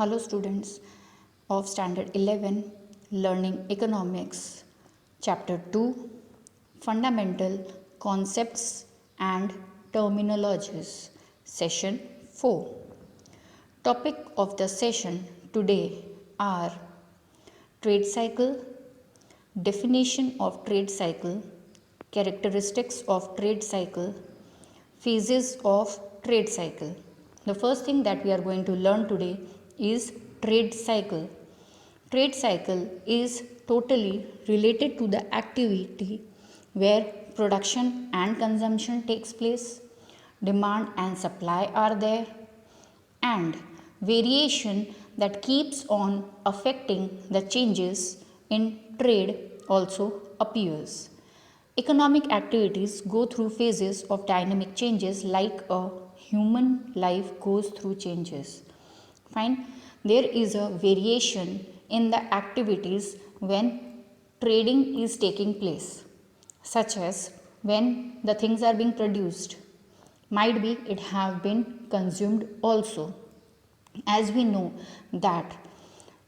Hello students of Standard 11 Learning Economics Chapter 2 Fundamental Concepts and Terminologies Session 4. Topic of the session today are trade cycle, definition of trade cycle, characteristics of trade cycle, phases of trade cycle. The first thing that we are going to learn today is trade cycle. Trade cycle is totally related to the activity where production and consumption takes place, demand and supply are there, and variation that keeps on affecting the changes in trade also appears. Economic activities go through phases of dynamic changes like a human life goes through changes. Fine. There is a variation in the activities when trading is taking place, such as when the things are being produced. Might be it have been consumed also. As we know that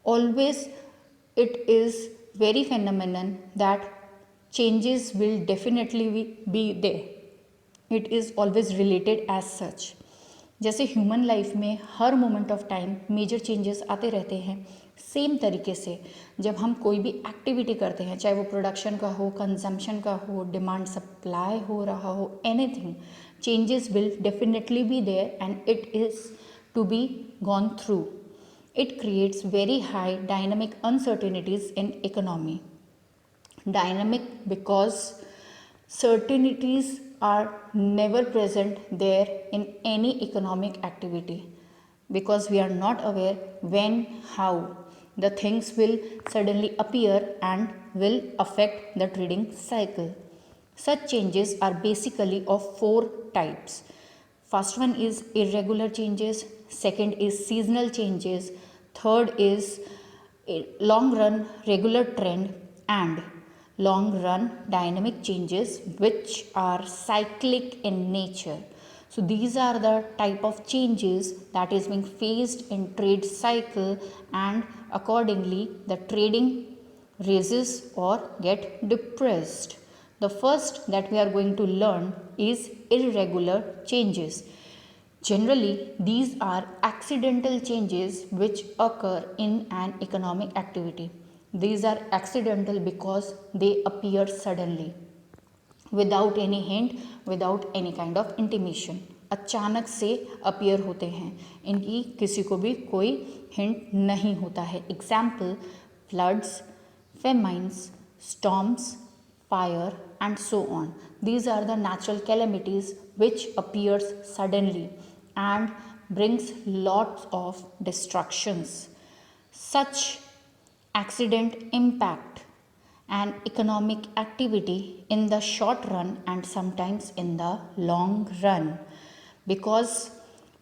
always it is very phenomenon that changes will definitely be there. It is always related as such. जैसे human life में हर moment of time major changes आते रहते हैं, same तरीके से जब हम कोई भी एक्टिविटी करते हैं, चाहे वो प्रोडक्शन का हो, कंजम्पशन का हो, डिमांड सप्लाई हो रहा हो, anything, changes will definitely be there and it is to be gone through. It creates very high dynamic uncertainties in economy. Dynamic because certainties are never present there in any economic activity, because we are not aware when, how the things will suddenly appear and will affect the trading cycle. Such changes are basically of four types. First one is irregular changes, second is seasonal changes, third is long run regular trend, and long run dynamic changes which are cyclic in nature. So these are the type of changes that is being faced in trade cycle, and accordingly the trading raises or get depressed. The first that we are going to learn is irregular changes. Generally, these are accidental changes which occur in an economic activity. These are accidental because they appear suddenly, without any hint, without any kind of intimation. अचानक से appear होते हैं, इनकी किसी को भी कोई hint नहीं होता है. Example floods, famines, storms, fire and so on. These are the natural calamities which appears suddenly and brings lots of destructions. Such accident impact an economic activity in the short run and sometimes in the long run, because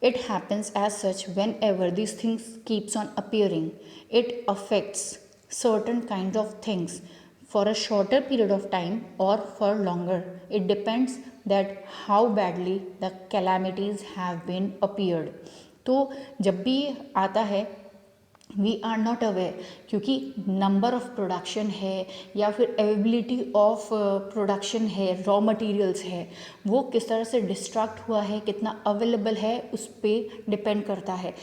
it happens as such. Whenever these things keeps on appearing, it affects certain kind of things for a shorter period of time or for longer. It depends that how badly the calamities have been appeared. तो जब भी आता है we are not aware, क्योंकि number of production है या फिर availability of production है, रॉ मटेरियल्स है, वो किस तरह से डिस्ट्रक्ट हुआ है, कितना अवेलेबल है, उस पर डिपेंड करता है.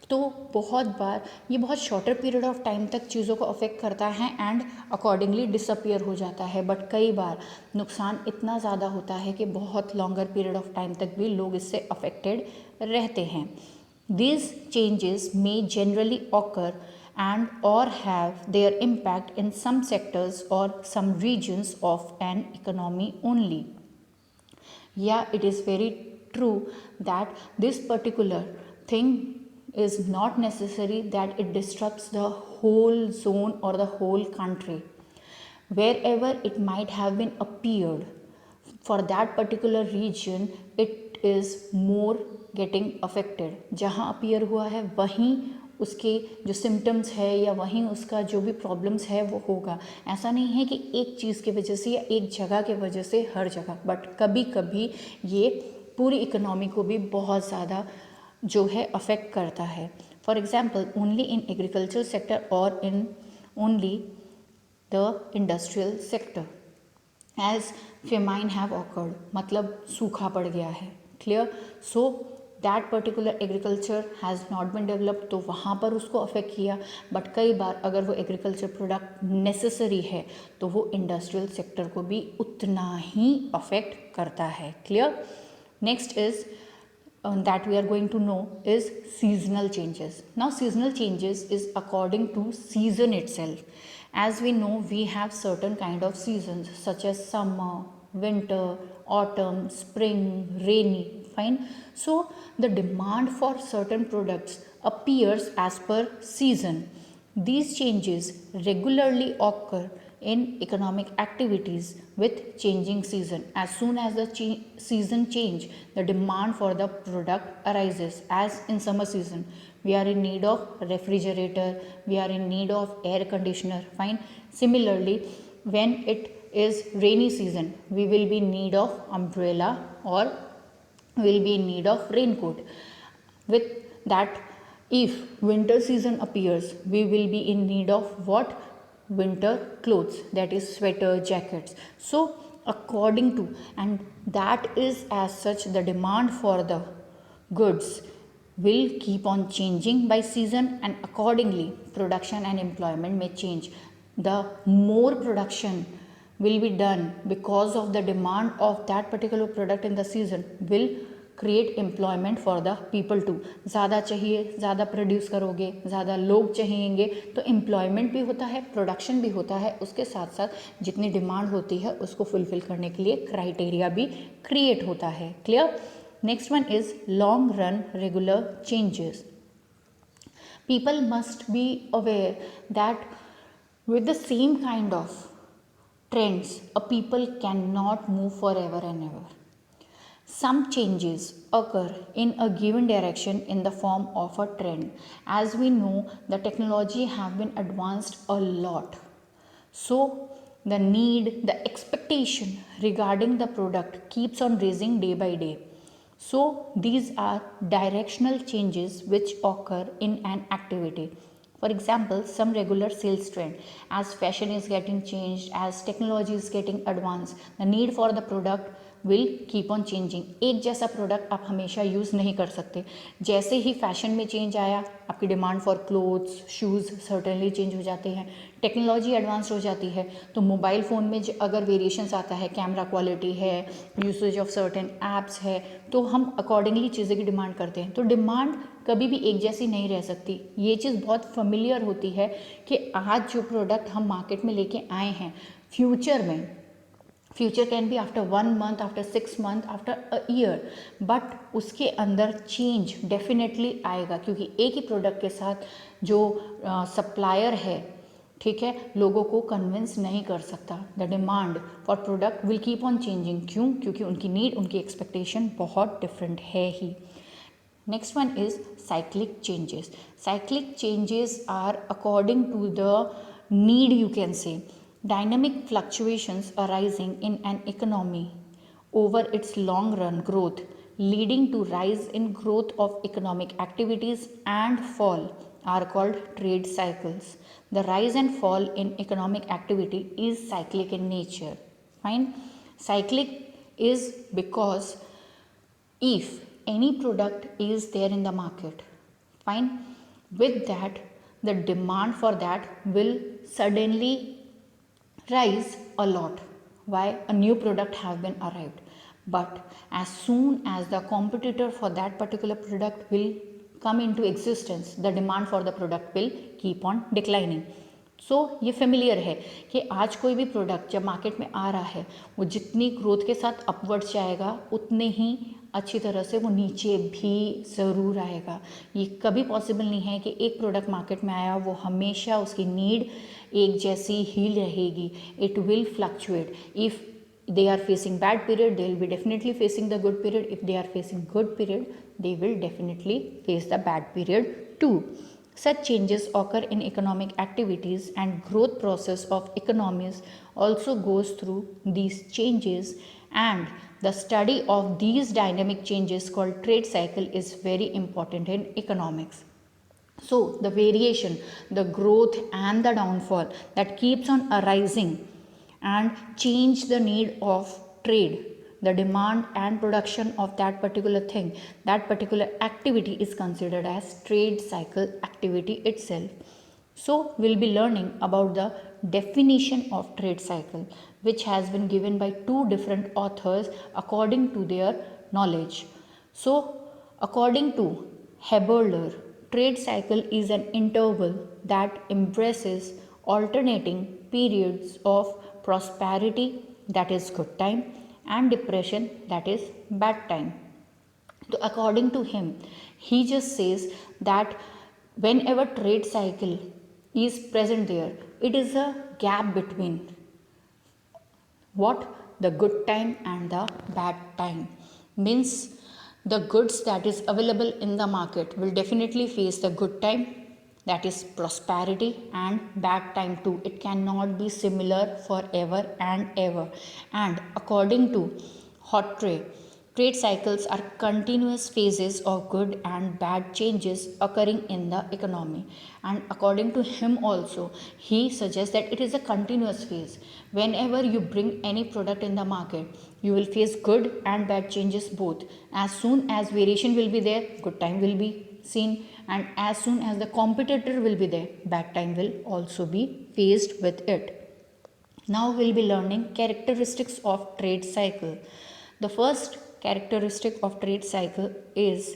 तो बहुत बार ये बहुत शॉर्टर पीरियड ऑफ टाइम तक चीज़ों को अफेक्ट करता है एंड अकॉर्डिंगली डिसअपियर हो जाता है. बट कई बार नुकसान इतना ज़्यादा होता है कि बहुत लॉन्गर पीरियड ऑफ टाइम तक भी लोग इससे अफेक्टेड रहते हैं. These changes may generally occur and or have their impact in some sectors or some regions of an economy only. Yeah, it is very true that this particular thing is not necessary that it disrupts the whole zone or the whole country. Wherever it might have been appeared, for that particular region it is more getting affected. जहाँ appear हुआ है वहीं उसके जो symptoms है या वहीं उसका जो भी प्रॉब्लम्स है वो होगा. ऐसा नहीं है कि एक चीज़ की वजह से या एक जगह के वजह से हर जगह, बट कभी कभी ये पूरी इकोनॉमी को भी बहुत ज़्यादा जो है अफेक्ट करता है. For example, only in agriculture sector or in only the industrial sector. As famine have occurred, मतलब सूखा पड़ गया है, clear? So that particular agriculture has not been developed, तो वहाँ पर उसको अफेक्ट किया. बट कई बार अगर वो एग्रीकल्चर प्रोडक्ट नेसेसरी है तो वो इंडस्ट्रियल सेक्टर को भी उतना ही अफेक्ट करता है. Clear? Next is that we are going to know is seasonal changes. Now seasonal changes is according to season itself. As we know, we have certain kind of seasons such as summer, winter, autumn, spring, rainy. Fine. So the demand for certain products appears as per season. These changes regularly occur in economic activities with changing season. As soon as the season change, the demand for the product arises. As in summer season, we are in need of refrigerator, we are in need of air conditioner. Fine. Similarly, when it is rainy season, we will be in need of umbrella or will be in need of raincoat. With that, if winter season appears, we will be in need of what? Winter clothes, that is sweater, jackets. So according to, and that is as such, the demand for the goods will keep on changing by season, and accordingly production and employment may change. The more production will be done because of the demand of that particular product in the season will create employment for the people too. ज़्यादा चाहिए, ज़्यादा produce करोगे, ज़्यादा लोग चाहिएंगे, तो employment भी होता है, प्रोडक्शन भी होता है. उसके साथ साथ जितनी डिमांड होती है उसको फुलफिल करने के लिए क्राइटेरिया भी क्रिएट होता है. Clear? Next one is long run regular changes. People must be aware that with the same kind of trends, a people cannot move forever and ever. Some changes occur in a given direction in the form of a trend. As we know, the technology have been advanced a lot. So the need, the expectation regarding the product keeps on raising day by day. So these are directional changes which occur in an activity. For example, some regular sales trend, as fashion is getting changed, as technology is getting advanced, the need for the product will keep on changing. एक जैसा product आप हमेशा use नहीं कर सकते. जैसे ही fashion में change आया, आपकी demand for clothes, shoes certainly change हो जाते हैं. टेक्नोलॉजी एडवांस हो जाती है, तो मोबाइल फ़ोन में अगर वेरिएशंस आता है, कैमरा क्वालिटी है, यूसेज ऑफ सर्टेन ऐप्स है, तो हम अकॉर्डिंगली चीज़ें की डिमांड करते हैं. तो डिमांड कभी भी एक जैसी नहीं रह सकती. ये चीज़ बहुत फेमिलियर होती है कि आज जो प्रोडक्ट हम मार्केट में लेके आए हैं, future can be after 1 month, after 6 month, after a year, but उसके अंदर चेंज डेफिनेटली आएगा, क्योंकि एक ही प्रोडक्ट के साथ जो सप्लायर है, ठीक है, लोगों को कन्विंस नहीं कर सकता. The demand for product will keep on changing. क्यों? क्योंकि उनकी नीड, उनकी एक्सपेक्टेशन बहुत डिफरेंट है ही. Next one is cyclic changes. Cyclic changes are according to the need, you can say. Dynamic fluctuations arising in an economy over its long run growth, leading to rise in growth of economic activities and fall, are called trade cycles. The rise and fall in economic activity is cyclic in nature. Fine. Cyclic is because if any product is there in the market, fine, with that the demand for that will suddenly rise a lot. Why? A new product have been arrived, but as soon as the competitor for that particular product will come into existence, the demand for the product will keep on declining. सो ये familiar है कि आज कोई भी product जब market में आ रहा है, वो जितनी ग्रोथ के साथ अपवर्ड्स जाएगा उतने ही अच्छी तरह से वो नीचे भी ज़रूर आएगा. ये कभी पॉसिबल नहीं है कि एक प्रोडक्ट मार्केट में आया वो हमेशा उसकी नीड एक जैसी ही रहेगी. It will fluctuate. If they are facing bad period, they will be definitely facing the good period. If they are facing good period, they will definitely face the bad period too. Such changes occur in economic activities, and growth process of economies also goes through these changes, and the study of these dynamic changes called trade cycle is very important in economics. So the variation, the growth and the downfall that keeps on arising and change the need of trade, the demand and production of that particular thing, that particular activity is considered as trade cycle activity itself. So we'll be learning about the definition of trade cycle, which has been given by two different authors according to their knowledge. So according to Heberler, trade cycle is an interval that embraces alternating periods of prosperity, that is good time, and depression, that is bad time. So according to him, he just says that whenever trade cycle is present there, it is a gap between what, the good time and the bad time. Means the goods that is available in the market will definitely face the good time, that is prosperity, and bad time too. It cannot be similar forever and ever. And according to Hawtrey, trade cycles are continuous phases of good and bad changes occurring in the economy. And according to him also, he suggests that it is a continuous phase. Whenever you bring any product in the market, you will face good and bad changes both. As soon as variation will be there, good time will be seen, and as soon as the competitor will be there, bad time will also be faced with it. Now we'll be learning characteristics of trade cycle. The first characteristic of trade cycle is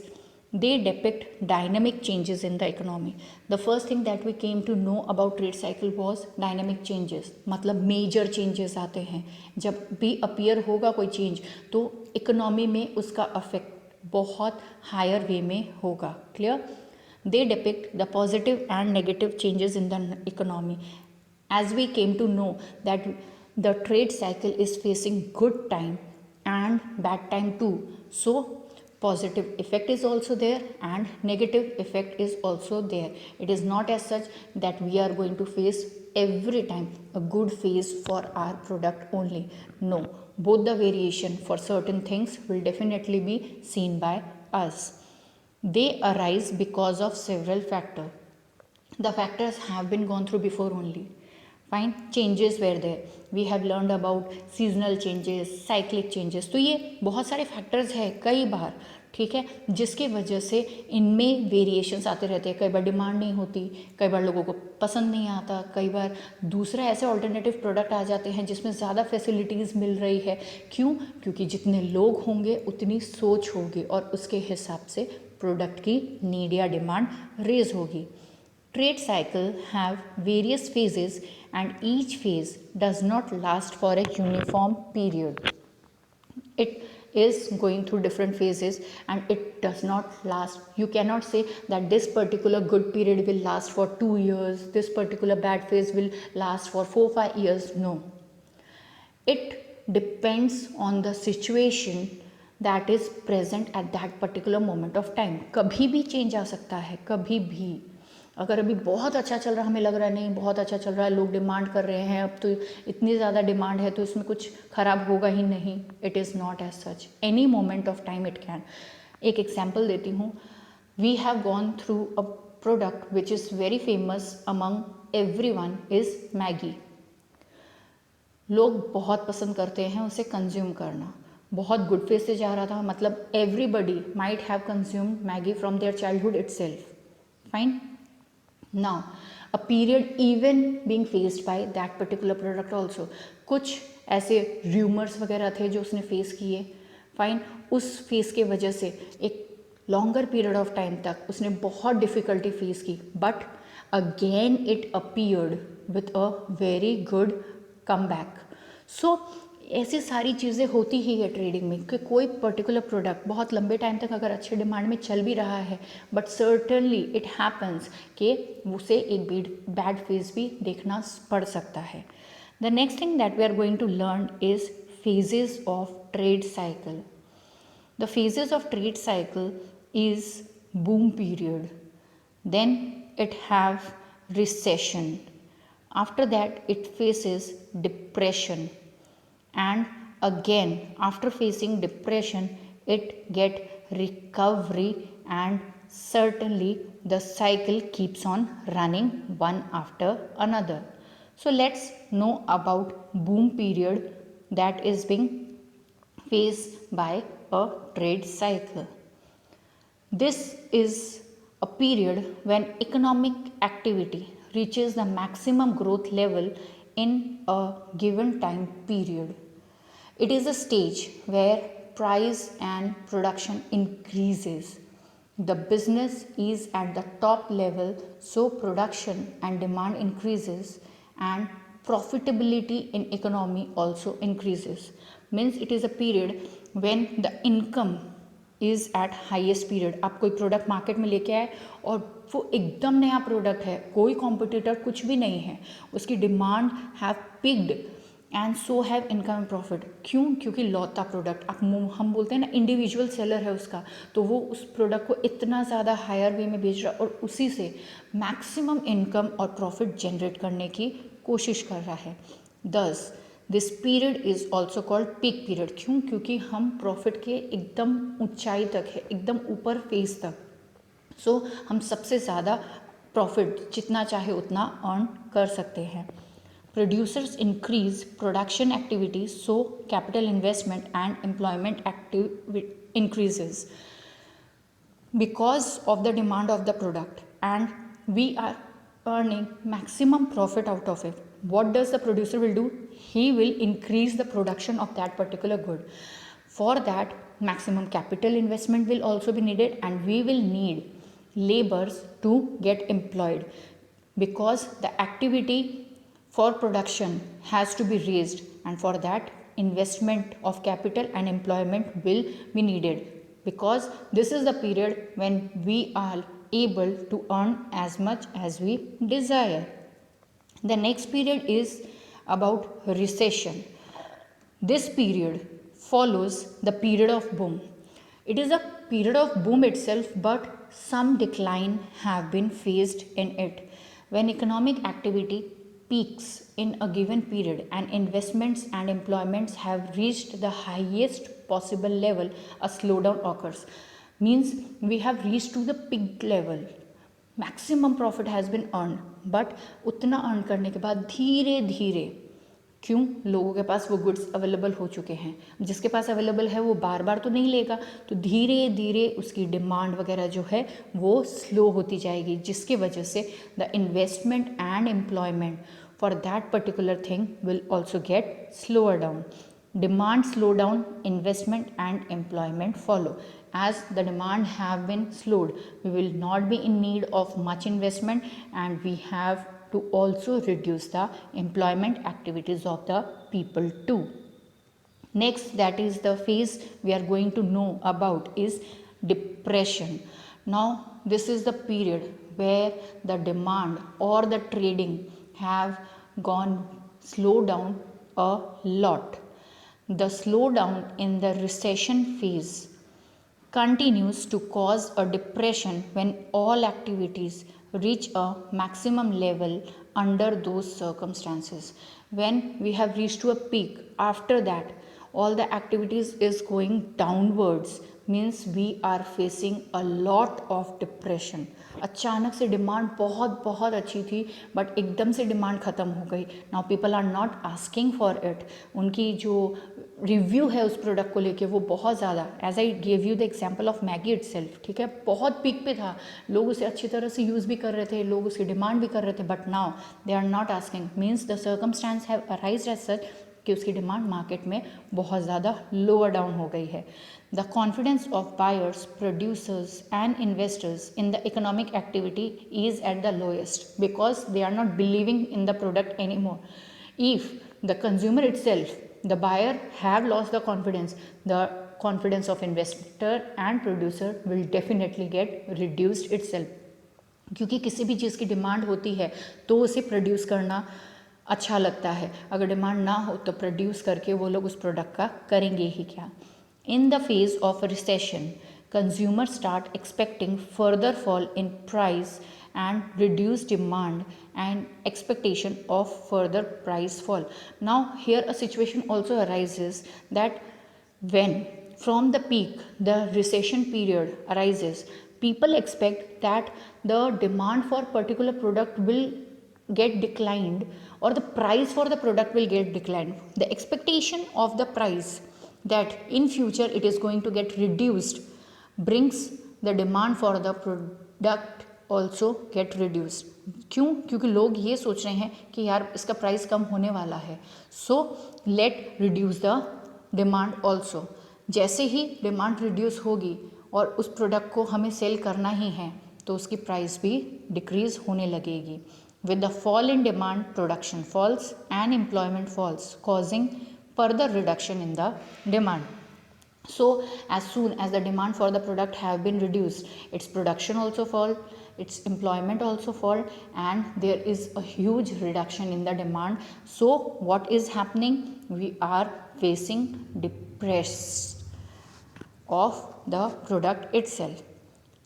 they depict dynamic changes in the economy. The first thing that we came to know about trade cycle was dynamic changes. मतलब major changes आते हैं. जब भी appear होगा कोई change तो economy में उसका effect बहुत higher way में होगा. Clear? They depict the positive and negative changes in the economy. As we came to know that the trade cycle is facing good time and bad time too. So positive effect is also there and negative effect is also there. It is not as such that we are going to face every time a good phase for our product only. No, both the variation for certain things will definitely be seen by us. They arise because of several factors. The factors have been gone through before only. Fine, changes were there. We have learned about seasonal changes, cyclic changes. तो ये बहुत सारे factors है कई बार, ठीक है, जिसके वजह से इनमें वेरिएशंस आते रहते हैं. कई बार डिमांड नहीं होती, कई बार लोगों को पसंद नहीं आता, कई बार दूसरा ऐसे ऑल्टरनेटिव प्रोडक्ट आ जाते हैं जिसमें ज़्यादा फैसिलिटीज़ मिल रही है. क्यों? क्योंकि जितने लोग होंगे उतनी सोच होगी और उसके हिसाब से प्रोडक्ट की नीड या डिमांड रेज होगी. Trade cycle have various phases and each phase does not last for a uniform period. It is going through different phases and it does not last. You cannot say that this particular good period will last for 2 years, this particular bad phase will last for 4-5 years. No. It depends on the situation that is present at that particular moment of time. कभी भी change आ सकता है, कभी भी. अगर अभी बहुत अच्छा चल रहा, हमें लग रहा है नहीं बहुत अच्छा चल रहा है, लोग डिमांड कर रहे हैं, अब तो इतनी ज़्यादा डिमांड है तो इसमें कुछ ख़राब होगा ही नहीं. It is not as such. Any moment of time it can. एक एग्जाम्पल देती हूँ. We have gone through a product which is very famous among everyone is Maggi. लोग बहुत पसंद करते हैं उसे कंज्यूम करना. बहुत गुड फेज से जा रहा था, मतलब everybody might have consumed Maggi from their childhood itself. Fine. Now, a period even being faced by that particular product also. कुछ ऐसे रूमर्स वगैरह थे जो उसने फेस किए. फाइन. उस फेस के वजह से एक लॉन्गर पीरियड ऑफ टाइम तक उसने बहुत डिफ़िकल्टी फेस की, but again it appeared with a very good comeback. So ऐसी सारी चीज़ें होती ही है ट्रेडिंग में कि कोई पर्टिकुलर प्रोडक्ट बहुत लंबे टाइम तक अगर अच्छे डिमांड में चल भी रहा है, बट सर्टनली इट हैपन्स कि उसे एक बैड फेज भी देखना पड़ सकता है. The next thing that we are going to learn is phases of trade cycle. The phases of trade cycle is boom period, then it have recession, after that it faces depression, and again after facing depression it get recovery and certainly the cycle keeps on running one after another. So let's know about boom period that is being faced by a trade cycle. This is a period when economic activity reaches the maximum growth level in a given time period. It is a stage where price and production increases. The business is at the top level, so production and demand increases and profitability in economy also increases. Means it is a period when the income is at highest period. आप कोई product market में लेके आए और वो एकदम नया product है, कोई कॉम्पिटिटर कुछ भी नहीं है, उसकी demand have picked and so have income and profit. क्यों? क्योंकि लौता प्रोडक्ट आप हम बोलते हैं ना, इंडिविजुअल सेलर है उसका, तो वो उस प्रोडक्ट को इतना ज़्यादा हायर वे में बेच रहा है और उसी से मैक्सिमम इनकम और प्रॉफिट जनरेट करने की कोशिश कर रहा है. दस this period is also called peak period. क्यों? क्योंकि हम प्रॉफिट के एकदम ऊंचाई तक है, एकदम ऊपर फेस तक. सो हम सबसे ज़्यादा प्रॉफिट जितना चाहे उतना अर्न कर सकते हैं. Producers increase production activities, so capital investment and employment increases because of the demand of the product, and we are earning maximum profit out of it. What does the producer will do? He will increase the production of that particular good. For that, maximum capital investment will also be needed, and we will need laborers to get employed, because the activity for production has to be raised, and for that investment of capital and employment will be needed, because this is the period when we are able to earn as much as we desire. The next period is about recession. This period follows the period of boom. It is a period of boom itself, but some decline have been faced in it. When economic activity peaks in a given period and investments and employments have reached the highest possible level, a slowdown occurs. Means we have reached to the peak level, maximum profit has been earn, but उतना earn करने के बाद धीरे धीरे, क्यों? लोगों के पास वो गुड्स अवेलेबल हो चुके हैं. जिसके पास अवेलेबल है वो बार बार तो नहीं लेगा, तो धीरे धीरे उसकी डिमांड वगैरह जो है वो स्लो होती जाएगी, जिसकी वजह से the investment and employment for that particular thing will also get slower down. Demand slow down, investment and employment follow. As the demand have been slowed, we will not be in need of much investment, and we have to also reduce the employment activities of the people too. Next, that is the phase we are going to know about is depression. Now this is the period where the demand or the trading have gone slow down a lot. The slowdown in the recession phase continues to cause a depression when all activities reach a maximum level. Under those circumstances, when we have reached to a peak, after that all the activities is going downwards, means we are facing a lot of depression. अचानक से demand बहुत बहुत अच्छी थी, but एकदम से demand ख़त्म हो गई. Now people are not asking for it. उनकी जो रिव्यू है उस प्रोडक्ट को लेके वो बहुत ज़्यादा, as I give you the example of Maggi itself, ठीक है, बहुत पीक पे था, लोग उसे अच्छी तरह से यूज़ भी कर रहे थे, लोग उसकी डिमांड भी कर रहे थे, but now they are not asking. Means the circumstances have arised as such कि उसकी डिमांड मार्केट में बहुत ज़्यादा लोअर डाउन हो गई है. The confidence of buyers, producers and investors in the economic activity is at the lowest, because they are not believing in the product anymore. If the consumer itself, the buyer have lost the confidence of investor and producer will definitely get reduced itself. क्योंकि किसी भी चीज़ की demand होती है तो उसे produce करना अच्छा लगता है, अगर डिमांड ना हो तो प्रोड्यूस करके वो लोग उस प्रोडक्ट का करेंगे ही क्या. In the phase of a recession, consumers start expecting further fall in price and reduced demand and expectation of further price fall. Now here a situation also arises that when from the peak the recession period arises, people expect that the demand for particular product will get declined, or the price for the product will get declined. The expectation of the price that in future it is going to get reduced brings the demand for the product also get reduced. क्यों? क्योंकि लोग ये सोच रहे हैं कि यार इसका प्राइस कम होने वाला है, so let reduce the demand also. जैसे ही डिमांड रिड्यूस होगी और उस प्रोडक्ट को हमें सेल करना ही है तो उसकी प्राइस भी डिक्रीज होने लगेगी. With the fall in demand, production falls and employment falls, causing further reduction in the demand. So as soon as the demand for the product have been reduced, its production also fall, its employment also fall, and there is a huge reduction in the demand. So what is happening? We are facing depression of the product itself.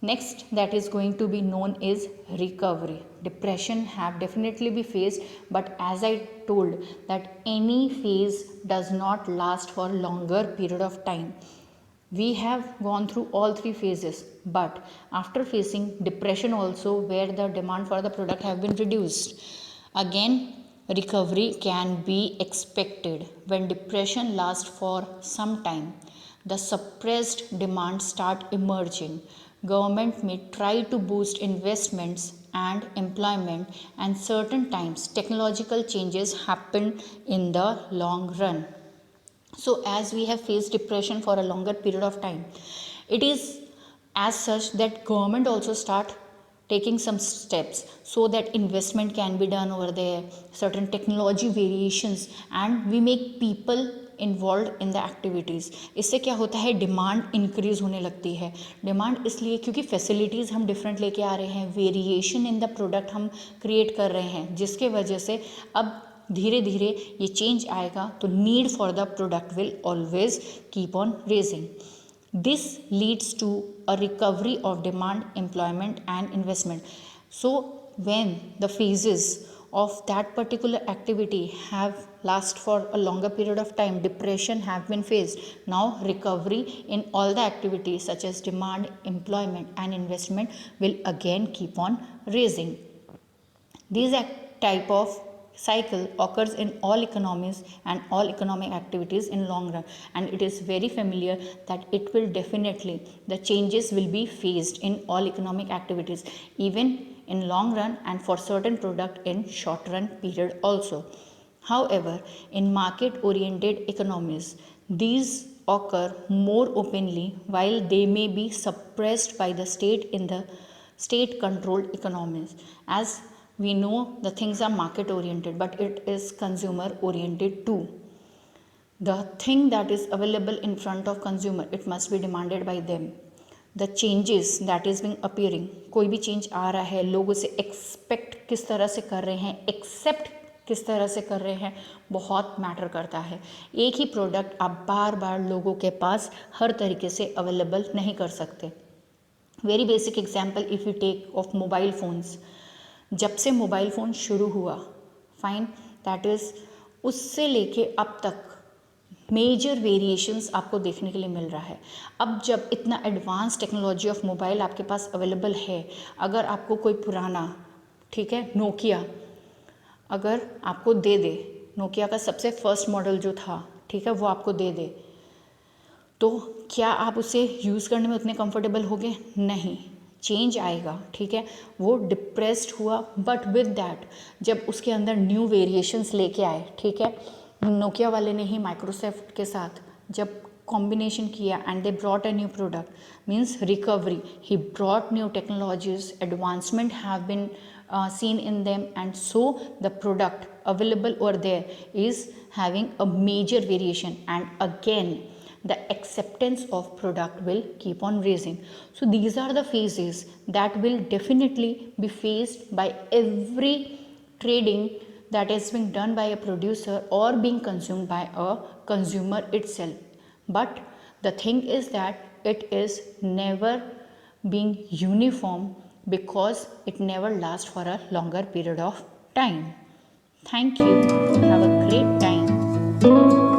Next that is going to be known is recovery. Depression have definitely be faced, but as I told that any phase does not last for longer period of time. We have gone through all three phases, but after facing depression also, where the demand for the product have been reduced, again recovery can be expected. When depression lasts for some time, the suppressed demand start emerging. Government may try to boost investments and employment, and certain times technological changes happen in the long run. So as we have faced depression for a longer period of time, it is as such that government also start taking some steps so that investment can be done over there, certain technology variations, and we make people involve in the activities. इससे क्या होता है? Demand increase होने लगती है. Demand इसलिए क्योंकि facilities हम डिफरेंट लेके आ रहे हैं, वेरिएशन इन द प्रोडक्ट हम क्रिएट कर रहे हैं, जिसके वजह से अब धीरे धीरे ये चेंज आएगा, तो need for the product will always keep on raising. This leads to a recovery of demand, employment and investment. So when the phases of that particular activity have last for a longer period of time, depression have been faced, now recovery in all the activities such as demand, employment and investment will again keep on raising. These type of cycle occurs in all economies and all economic activities in long run, and it is very familiar that it will definitely, the changes will be faced in all economic activities, even in long run and for certain product in short run period also. However, in market oriented economies, these occur more openly, while they may be suppressed by the state in the state controlled economies. As we know, the things are market oriented, but it is consumer oriented too. The thing that is available in front of consumer, it must be demanded by them. The changes that is being appearing, कोई भी change आ रहा है, लोग उसे expect किस तरह से कर रहे हैं, एक्सेप्ट किस तरह से कर रहे हैं, बहुत मैटर करता है. एक ही प्रोडक्ट आप बार बार लोगों के पास हर तरीके से अवेलेबल नहीं कर सकते. Very basic example if you take of mobile phones. जब से मोबाइल फ़ोन शुरू हुआ, फाइन, दैट इज़ उससे लेके अब तक मेजर वेरिएशंस आपको देखने के लिए मिल रहा है. अब जब इतना एडवांस टेक्नोलॉजी ऑफ मोबाइल आपके पास अवेलेबल है, अगर आपको कोई पुराना, ठीक है, नोकिया अगर आपको दे दे, नोकिया का सबसे फर्स्ट मॉडल जो था, ठीक है, वो आपको दे दे, तो क्या आप उसे यूज़ करने में उतने कंफर्टेबल होगे? नहीं. चेंज आएगा, ठीक है, वो डिप्रेस्ड हुआ, बट विद दैट जब उसके अंदर न्यू वेरिएशंस लेके आए, ठीक है, नोकिया वाले ने ही माइक्रोसॉफ्ट के साथ जब कॉम्बिनेशन किया and they brought a new product, means recovery, he brought new technologies, advancement have been seen in them, and so the product available over there is having a major variation, and again the acceptance of product will keep on raising. So these are the phases that will definitely be faced by every trading that is being done by a producer or being consumed by a consumer itself. But the thing is that it is never being uniform, because it never lasts for a longer period of time. Thank you. Have a great time.